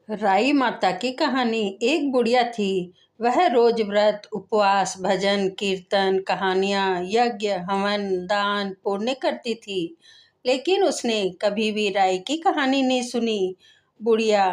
राई माता की कहानी। एक बुढ़िया थी। वह रोज व्रत उपवास भजन कीर्तन कहानियां यज्ञ हवन दान पुण्य करती थी, लेकिन उसने कभी भी राई की कहानी नहीं सुनी। बुढ़िया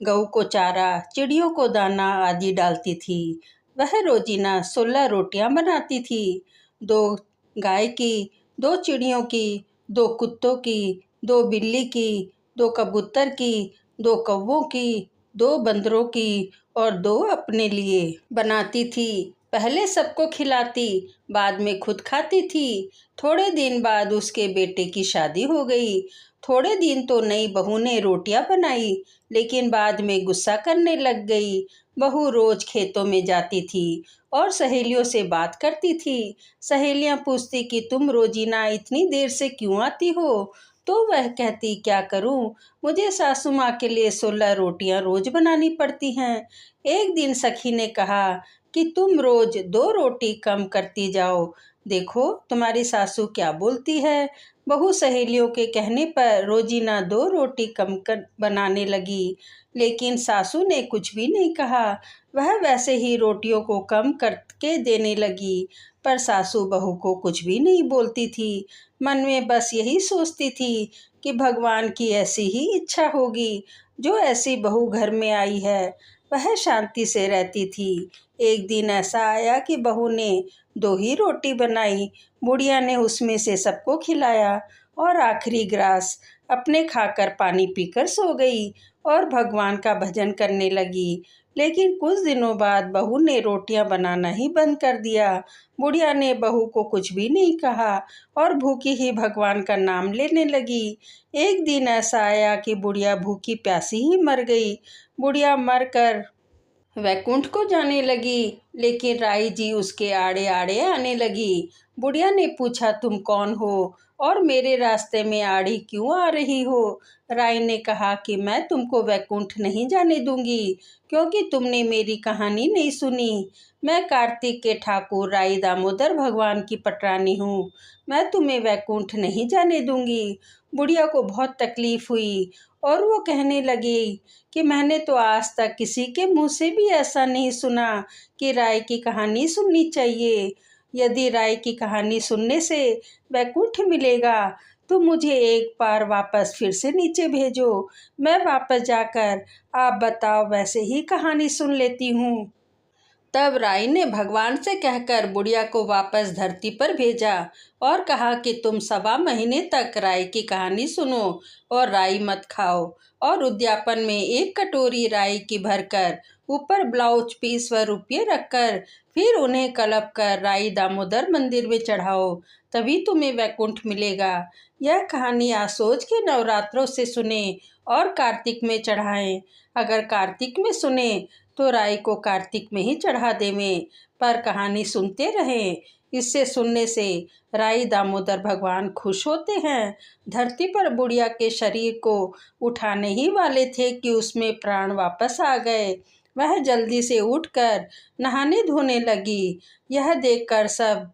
गऊ को चारा चिड़ियों को दाना आदि डालती थी। वह रोजीना 16 रोटियां बनाती थी। 2 गाय की, 2 चिड़ियों की, 2 कुत्तों की, 2 बिल्ली की, 2 कबूतर की, 2 कौवों की, 2 बंदरों की और 2 अपने लिए बनाती थी। पहले सबको खिलाती, बाद में खुद खाती थी। थोड़े दिन बाद उसके बेटे की शादी हो गई। थोड़े दिन तो नई बहू ने रोटियां बनाई, लेकिन बाद में गुस्सा करने लग गई। बहू रोज खेतों में जाती थी और सहेलियों से बात करती थी। सहेलियां पूछती कि तुम रोजीना इतनी देर से क्यों आती हो? तो वह कहती, क्या करूं, मुझे सासू माँ के लिए 16 रोटियां रोज बनानी पड़ती हैं। एक दिन सखी ने कहा कि तुम रोज 2 रोटी कम करती जाओ, देखो तुम्हारी सासू क्या बोलती है। बहू सहेलियों के कहने पर रोजीना 2 रोटी कम कर बनाने लगी, लेकिन सासू ने कुछ भी नहीं कहा। वह वैसे ही रोटियों को कम करके देने लगी, पर सासू बहू को कुछ भी नहीं बोलती थी। मन में बस यही सोचती थी कि भगवान की ऐसी ही इच्छा होगी, जो ऐसी बहू घर में आई है वह शांति से रहती थी। एक दिन ऐसा आया कि बहू ने 2 ही रोटी बनाई। बुढ़िया ने उसमें से सबको खिलाया और आखिरी ग्रास अपने खाकर पानी पीकर सो गई और भगवान का भजन करने लगी। लेकिन कुछ दिनों बाद बहू ने रोटियां बनाना ही बंद कर दिया। बुढ़िया ने बहू को कुछ भी नहीं कहा और भूखी ही भगवान का नाम लेने लगी। एक दिन ऐसा आया कि बुढ़िया भूखी प्यासी ही मर गई। बुढ़िया मरकर वैकुंठ को जाने लगी, लेकिन राई जी उसके आड़े आड़े आने लगी। बुढ़िया ने पूछा, तुम कौन हो और मेरे रास्ते में आड़ी क्यों आ रही हो? राई ने कहा कि मैं तुमको वैकुंठ नहीं जाने दूंगी, क्योंकि तुमने मेरी कहानी नहीं सुनी। मैं कार्तिक के ठाकुर राई दामोदर भगवान की पटरानी हूँ। मैं तुम्हें वैकुंठ नहीं जाने दूंगी। बुढ़िया को बहुत तकलीफ हुई और वो कहने लगी कि मैंने तो आज तक किसी के मुंह से भी ऐसा नहीं सुना कि राय की कहानी सुननी चाहिए। यदि राय की कहानी सुनने से वैकुंठ मिलेगा तो मुझे एक बार वापस फिर से नीचे भेजो। मैं वापस जाकर आप बताओ वैसे ही कहानी सुन लेती हूँ। तब राई ने भगवान से कहकर बुढ़िया को वापस धरती पर भेजा और कहा कि तुम 1.25 महीने तक राई की कहानी सुनो और राई मत खाओ, और उद्यापन में 1 कटोरी राई की भरकर ऊपर ब्लाउज पीस व रुपये रखकर फिर उन्हें कलप कर राई दामोदर मंदिर में चढ़ाओ, तभी तुम्हें वैकुंठ मिलेगा। यह कहानी आसोज के नवरात्रों से सुने और कार्तिक में चढ़ाएं। अगर कार्तिक में सुने तो राई को कार्तिक में ही चढ़ा देवें, पर कहानी सुनते रहें। इससे सुनने से राई दामोदर भगवान खुश होते हैं। धरती पर बुढ़िया के शरीर को उठाने ही वाले थे कि उसमें प्राण वापस आ गए। वह जल्दी से उठकर नहाने धोने लगी। यह देखकर सब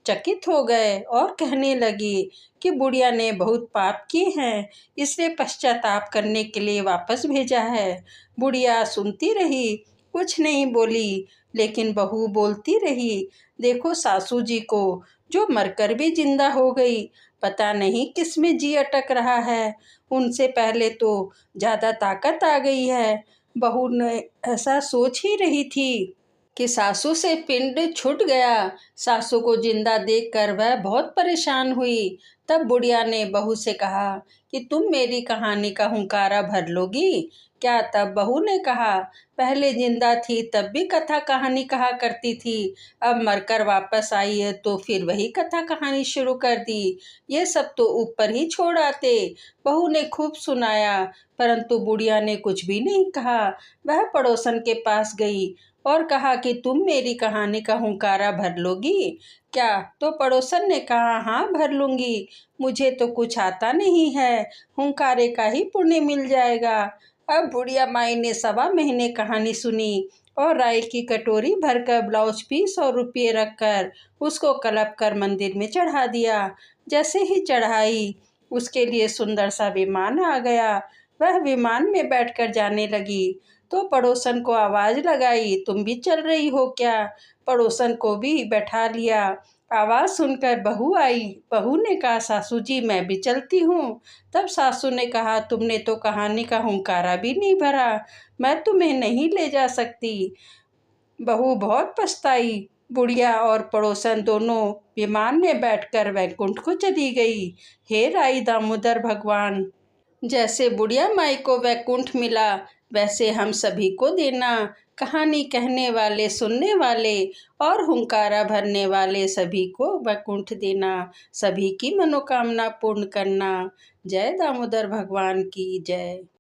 चकित हो गए और कहने लगी कि बुढ़िया ने बहुत पाप किए हैं, इसलिए पश्चाताप करने के लिए वापस भेजा है। बुढ़िया सुनती रही, कुछ नहीं बोली, लेकिन बहू बोलती रही, देखो सासू जी को, जो मरकर भी जिंदा हो गई, पता नहीं किस में जी अटक रहा है। उनसे पहले तो ज्यादा ताकत आ गई है। बहू ने ऐसा सोच ही रही थी कि सासू से पिंड छूट गया। सासू को जिंदा देखकर वह बहुत परेशान हुई। तब बुढ़िया ने बहू से कहा कि तुम मेरी कहानी का हुंकारा भर लोगी क्या? तब बहू ने कहा, पहले जिंदा थी तब भी कथा कहानी कहा करती थी, अब मरकर वापस आई है तो फिर वही कथा कहानी शुरू कर दी। ये सब तो ऊपर ही छोड़ आते। बहू ने खूब सुनाया, परंतु बुढ़िया ने कुछ भी नहीं कहा। वह पड़ोसन के पास गई और कहा कि तुम मेरी कहानी का हुंकारा भर लोगी क्या? तो पड़ोसन ने कहा, हाँ भर लूंगी, मुझे तो कुछ आता नहीं है, हुंकारे का ही पुण्य मिल जाएगा। अब बुढ़िया माई ने 1.25 महीने कहानी सुनी और राई की कटोरी भरकर ब्लाउज पीस और रुपये रखकर उसको कलप कर मंदिर में चढ़ा दिया। जैसे ही चढ़ाई, उसके लिए सुंदर सा विमान आ गया। वह विमान में बैठकर जाने लगी तो पड़ोसन को आवाज लगाई, तुम भी चल रही हो क्या? पड़ोसन को भी बैठा लिया। आवाज सुनकर बहू आई। बहू ने कहा, सासू जी मैं भी चलती हूँ। तब सासू ने कहा, तुमने तो कहानी का हुंकारा भी नहीं भरा, मैं तुम्हें नहीं ले जा सकती। बहू बहुत पछताई। बुढ़िया और पड़ोसन दोनों विमान में बैठकर वैकुंठ को चली गई। हे राई दामोदर भगवान, जैसे बुढ़िया माई को वैकुंठ मिला वैसे हम सभी को देना। कहानी कहने वाले, सुनने वाले और हुंकारा भरने वाले सभी को वैकुंठ देना, सभी की मनोकामना पूर्ण करना। जय दामोदर भगवान की जय।